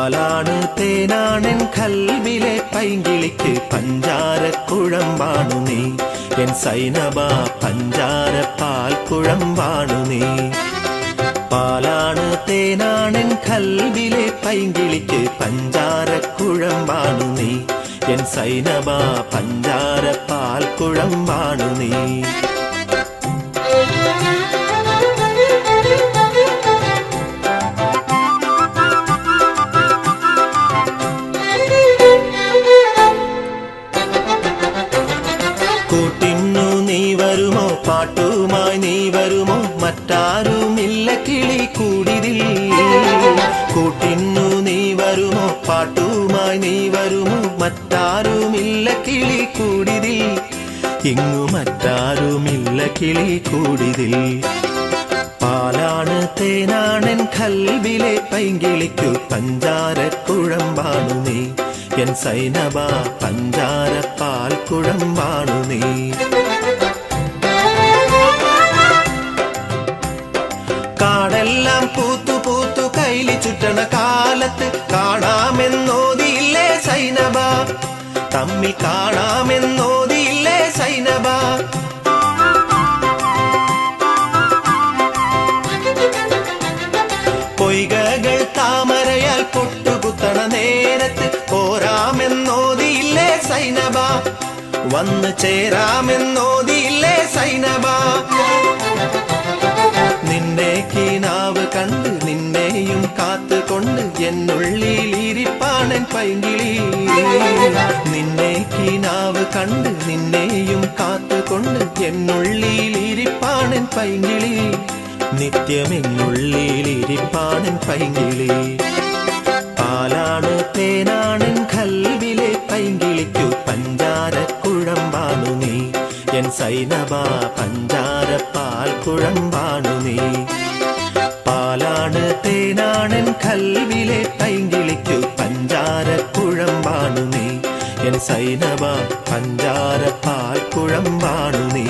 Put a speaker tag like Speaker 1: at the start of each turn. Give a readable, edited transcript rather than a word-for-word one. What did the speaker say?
Speaker 1: പാലാണ് തേനാണെൻ കൽവിലെ പൈങ്കിളിക്ക് പഞ്ചാരക്കുഴമ്പാണു നീ എൻ സൈനബ പഞ്ചാര പാൽക്കുഴമ്പാണു നീ പാലാണ് തേനാണെൻ കൽവിലെ പൈങ്കിളിക്ക് പഞ്ചാരക്കുഴമ്പാണു നീ എൻ സൈനബ പഞ്ചാര പാൽക്കുഴമ്പാണു നീ കൂട്ടിന്നു നീ വരുമോ പാട്ടുമായി നീ വരുമോ മറ്റാരുമില്ല കിളി കൂടിതിൽ കൂട്ടിന്നു നീ വരുമോ പാട്ടുമായി നീ വരുമോ മറ്റാരുമില്ല കിളി കൂടിതിൽ ഇങ്ങു മറ്റാരുമില്ല കിളി കൂടിതിൽ പാലാണ് തേനാണെൻ കൽവിലെ പൈങ്കിളിക്കു പഞ്ചാരക്കുഴമ്പാണു നീ എൻ സൈനബ പഞ്ചാര പാൽക്കുഴമ്പാണു നീ കാടെല്ലാം പൂത്തു പൂത്തു കൈലി ചുറ്റണ കാലത്ത് കാണാമെന്നോതിയില്ലേ സൈനബ തമ്മിൽ കാണാമെന്നോതിയില്ലേ സൈനബ പൊയ്കകൾ താമരയാൽ പൊട്ടുകുത്തണ നേരത്ത് പോരാമെന്നോതിയില്ലേ സൈനബ വന്ന് ചേരാമെന്നോതിയില്ലേ സൈനബ നിന്റെ കിനാവ് കണ്ട് നിന്നെയും കാത്തുകൊണ്ട് എന്നുള്ളിലിരിപ്പാണൻ പൈങ്കിളി നിന്നെ കിനാവ് കണ്ട് നിന്നെയും കാത്തുകൊണ്ട് എന്നുള്ളിലിരിപ്പാണൻ പൈങ്കിളി നിത്യമെന്നുള്ളിലിരിപ്പാണൻ പൈങ്കിളി പാലാണ് തേനാണെൻ കൽവിലെ പൈങ്കിളിക്കു പഞ്ചാരക്കുഴമ്പാണു നീ എൻ സൈനബ പഞ്ചാര പാൽക്കുഴമ്പാണു നീ പാലാണ് തേനാണെൻ കൽവിലെ പൈങ്കിളിക്കു പഞ്ചാരക്കുഴമ്പാണു നീ എൻ സൈനബ പഞ്ചാര പാൽക്കുഴമ്പാണു നീ